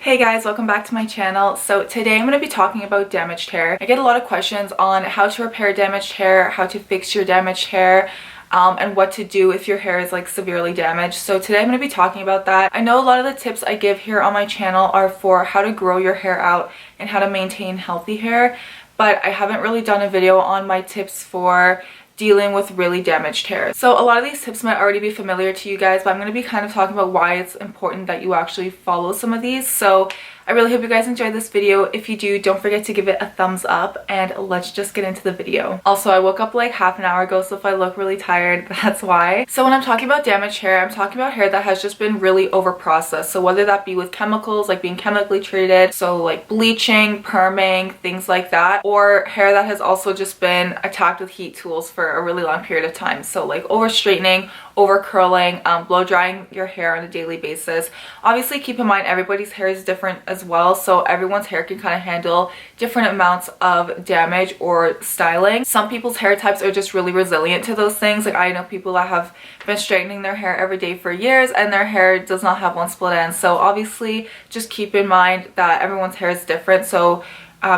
Hey guys, welcome back to my channel. So today I'm going to be talking about damaged hair. I get a lot of questions on how to repair damaged hair, how to fix your damaged hair, and what to do if your hair is like severely damaged. So today I'm going to be talking about that. I know a lot of the tips I give here on my channel are for how to grow your hair out and how to maintain healthy hair, but I haven't really done a video on my tips for dealing with really damaged hair. So a lot of these tips might already be familiar to you guys, but I'm going to be kind of talking about why it's important that you actually follow some of these. So I really hope you guys enjoyed this video. If you do, don't forget to give it a thumbs up, and let's just get into the video. Also, I woke up like half an hour ago, so if I look really tired, that's why. So when I'm talking about damaged hair, I'm talking about hair that has just been really over processed. So whether that be with chemicals, like being chemically treated, so like bleaching, perming, things like that, or hair that has also just been attacked with heat tools for a really long period of time. So like over straightening, over curling, blow drying your hair on a daily basis. Obviously keep in mind everybody's hair is different as well, so everyone's hair can kind of handle different amounts of damage or styling. Some people's hair types are just really resilient to those things. Like I know people that have been straightening their hair every day for years and their hair does not have one split end. So obviously just keep in mind that everyone's hair is different. So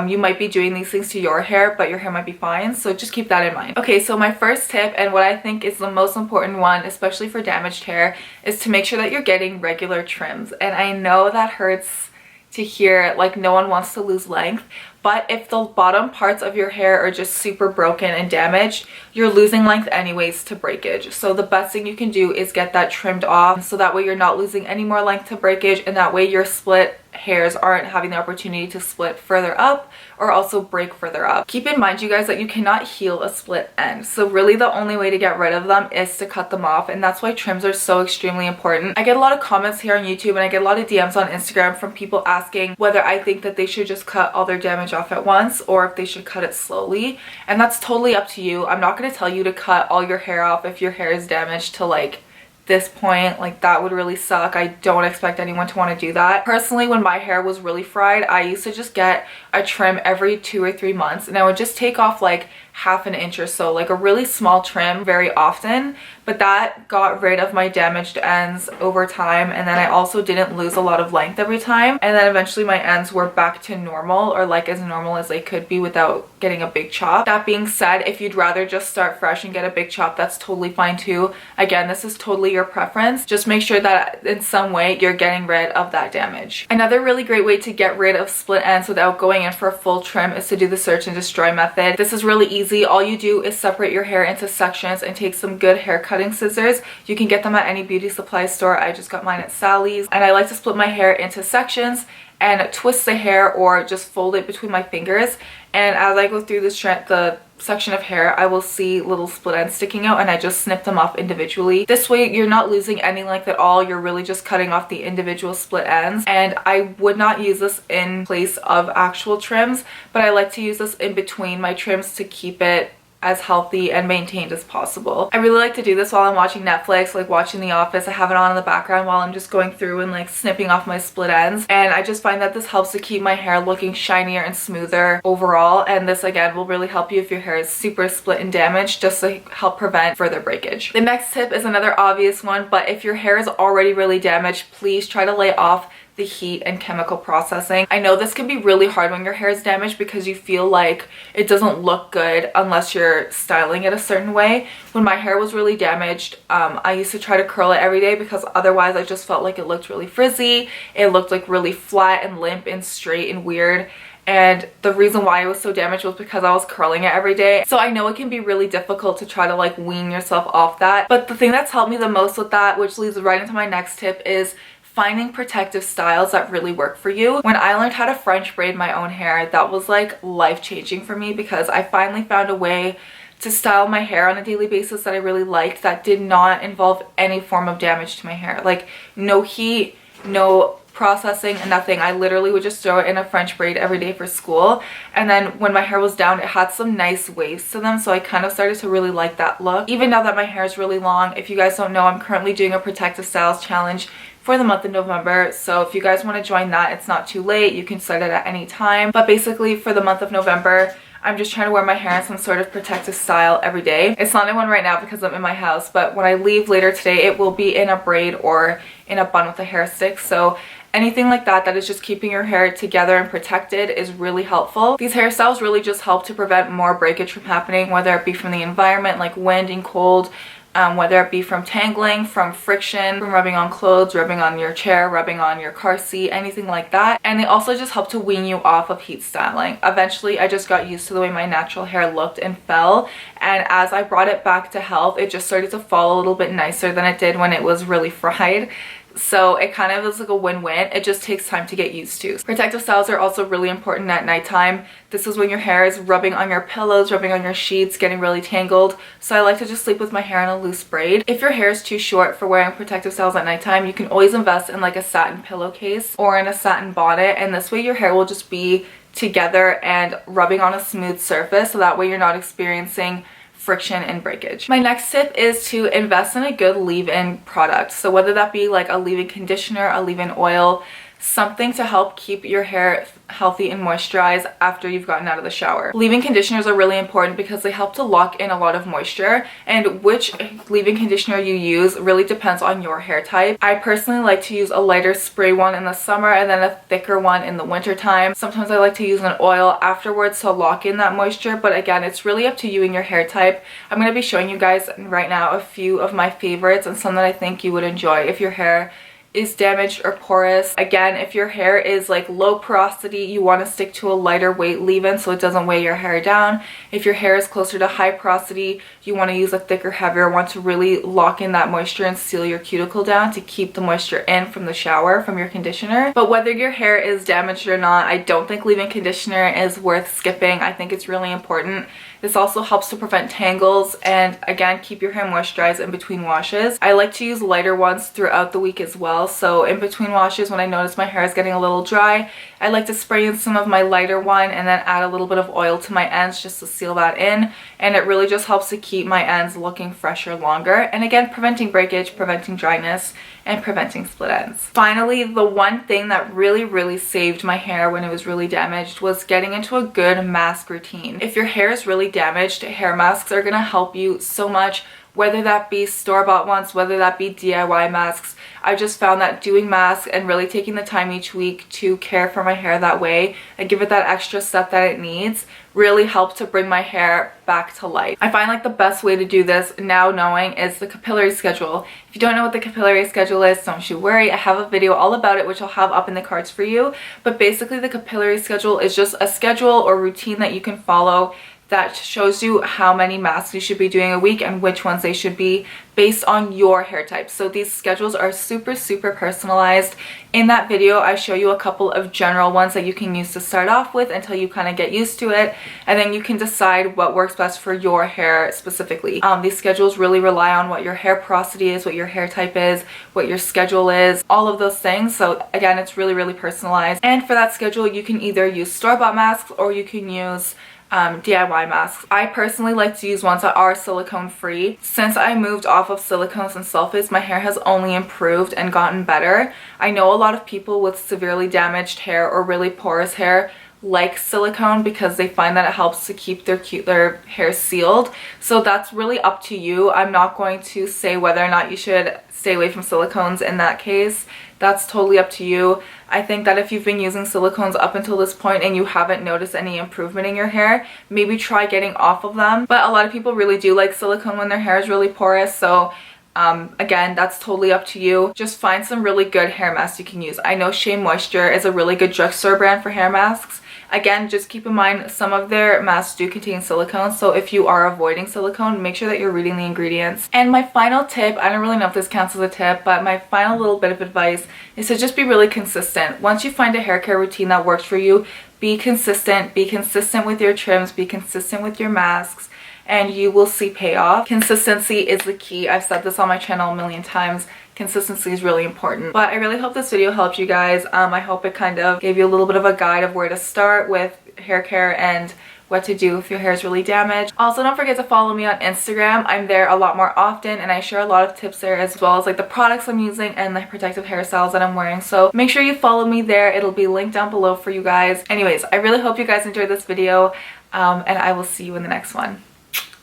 you might be doing these things to your hair, but your hair might be fine, so just keep that in mind. Okay, so my first tip, and what I think is the most important one, especially for damaged hair, is to make sure that you're getting regular trims. And I know that hurts to hear, like no one wants to lose length, but if the bottom parts of your hair are just super broken and damaged, you're losing length anyways to breakage. So the best thing you can do is get that trimmed off, so that way you're not losing any more length to breakage, and that way your split hairs aren't having the opportunity to split further up or also break further up. Keep in mind, you guys, that you cannot heal a split end. So really the only way to get rid of them is to cut them off, and that's why trims are so extremely important. I get a lot of comments here on YouTube and I get a lot of DMs on Instagram from people asking whether I think that they should just cut all their damage off at once or if they should cut it slowly, and that's totally up to you. I'm not going to tell you to cut all your hair off if your hair is damaged to like this point. Like that would really suck. I don't expect anyone to want to do that. Personally, when my hair was really fried, I used to just get a trim every 2 or 3 months, and I would just take off like half an inch or so, like a really small trim very often, but that got rid of my damaged ends over time. And then I also didn't lose a lot of length every time, and then eventually my ends were back to normal, or like as normal as they could be without getting a big chop. That being said, if you'd rather just start fresh and get a big chop, that's totally fine too. Again, this is totally your preference. Just make sure that in some way you're getting rid of that damage. Another really great way to get rid of split ends without going in for a full trim is to do the search and destroy method. This is really easy. All you do is separate your hair into sections and take some good hair cutting scissors. You can get them at any beauty supply store. I just got mine at Sally's, and I like to split my hair into sections and twist the hair or just fold it between my fingers. And as I go through the section of hair, I will see little split ends sticking out, and I just snip them off individually. This way you're not losing any length at all. You're really just cutting off the individual split ends. And I would not use this in place of actual trims, but I like to use this in between my trims to keep it as healthy and maintained as possible. I really like to do this while I'm watching Netflix, like watching The Office. I have it on in the background while I'm just going through and like snipping off my split ends, and I just find that this helps to keep my hair looking shinier and smoother overall. And this again will really help you if your hair is super split and damaged, just to help prevent further breakage. The next tip is another obvious one, but if your hair is already really damaged, please try to lay off the heat and chemical processing. I know this can be really hard when your hair is damaged because you feel like it doesn't look good unless you're styling it a certain way. When my hair was really damaged, I used to try to curl it every day because otherwise I just felt like it looked really frizzy. It looked like really flat and limp and straight and weird. And the reason why it was so damaged was because I was curling it every day. So I know it can be really difficult to try to like wean yourself off that. But the thing that's helped me the most with that, which leads right into my next tip, is finding protective styles that really work for you. When I learned how to French braid my own hair, that was like life-changing for me, because I finally found a way to style my hair on a daily basis that I really liked, that did not involve any form of damage to my hair. Like no heat, no processing, nothing. I literally would just throw it in a French braid every day for school, and then when my hair was down, it had some nice waves to them, so I kind of started to really like that look. Even now that my hair is really long, if you guys don't know, I'm currently doing a protective styles challenge for the month of November, so if you guys want to join that, it's not too late. You can start it at any time. But basically for the month of November, I'm just trying to wear my hair in some sort of protective style every day. It's not in one right now because I'm in my house, but when I leave later today, it will be in a braid or in a bun with a hair stick. So anything like that that is just keeping your hair together and protected is really helpful. These hairstyles really just help to prevent more breakage from happening, whether it be from the environment like wind and cold, whether it be from tangling, from friction, from rubbing on clothes, rubbing on your chair, rubbing on your car seat, anything like that. And they also just help to wean you off of heat styling. Eventually, I just got used to the way my natural hair looked and fell, and as I brought it back to health, it just started to fall a little bit nicer than it did when it was really fried. So it kind of is like a win-win. It just takes time to get used to. Protective styles are also really important at nighttime. This is when your hair is rubbing on your pillows, rubbing on your sheets, getting really tangled. So I like to just sleep with my hair in a loose braid. If your hair is too short for wearing protective styles at nighttime, you can always invest in like a satin pillowcase or in a satin bonnet, and this way your hair will just be together and rubbing on a smooth surface, so that way you're not experiencing friction and breakage. My next tip is to invest in a good leave-in product. So whether that be like a leave-in conditioner, a leave-in oil, something to help keep your hair healthy and moisturized after you've gotten out of the shower. Leave-in conditioners are really important because they help to lock in a lot of moisture, and which leave-in conditioner you use really depends on your hair type. I personally like to use a lighter spray one in the summer and then a thicker one in the winter time. Sometimes I like to use an oil afterwards to lock in that moisture, but again, it's really up to you and your hair type. I'm going to be showing you guys right now a few of my favorites and some that I think you would enjoy if your hair is damaged or porous. Again, if your hair is like low porosity, you want to stick to a lighter weight leave-in so it doesn't weigh your hair down. If your hair is closer to high porosity, you want to use a thicker, heavier one to really lock in that moisture and seal your cuticle down to keep the moisture in from the shower, from your conditioner. But whether your hair is damaged or not, I don't think leave-in conditioner is worth skipping. I think it's really important. This also helps to prevent tangles and again keep your hair moisturized in between washes. I like to use lighter ones throughout the week as well. So in between washes, when I notice my hair is getting a little dry, I like to spray in some of my lighter one and then add a little bit of oil to my ends just to seal that in. And it really just helps to keep my ends looking fresher longer. And again, preventing breakage, preventing dryness, and preventing split ends. Finally, the one thing that really saved my hair when it was really damaged was getting into a good mask routine. If your hair is really damaged, hair masks are gonna help you so much, whether that be store-bought ones, whether that be DIY masks. I just found that doing masks and really taking the time each week to care for my hair that way and give it that extra step that it needs really helped to bring my hair back to life. I find like the best way to do this now knowing is the capillary schedule. If you don't know what the capillary schedule is, don't you worry. I have a video all about it which I'll have up in the cards for you. But basically the capillary schedule is just a schedule or routine that you can follow that shows you how many masks you should be doing a week and which ones they should be based on your hair type. So these schedules are super personalized. In that video, I show you a couple of general ones that you can use to start off with until you kind of get used to it, and then you can decide what works best for your hair specifically. These schedules really rely on what your hair porosity is, what your hair type is, what your schedule is, all of those things. So again, it's really personalized. And for that schedule, you can either use store-bought masks or you can use DIY masks. I personally like to use ones that are silicone free. Since I moved off of silicones and sulfates, my hair has only improved and gotten better. I know a lot of people with severely damaged hair or really porous hair like silicone because they find that it helps to keep their hair sealed. So that's really up to you. I'm not going to say whether or not you should stay away from silicones in that case. That's totally up to you. I think that if you've been using silicones up until this point and you haven't noticed any improvement in your hair, maybe try getting off of them. But a lot of people really do like silicone when their hair is really porous, so again, that's totally up to you. Just find some really good hair masks you can use. I know Shea Moisture is a really good drugstore brand for hair masks. Again, just keep in mind some of their masks do contain silicone, so if you are avoiding silicone, make sure that you're reading the ingredients. And my final tip, I don't really know if this counts as a tip, but my final little bit of advice is to just be really consistent. Once you find a hair care routine that works for you, be consistent with your trims, be consistent with your masks, and you will see payoff. Consistency is the key. I've said this on my channel a million times. Consistency is really important. But I really hope this video helped you guys. I hope it kind of gave you a little bit of a guide of where to start with hair care and what to do if your hair is really damaged. Also, don't forget to follow me on Instagram. I'm there a lot more often and I share a lot of tips there, as well as like the products I'm using and the protective hairstyles that I'm wearing. So make sure you follow me there. It'll be linked down below for you guys. Anyways, I really hope you guys enjoyed this video and I will see you in the next one.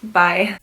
Bye.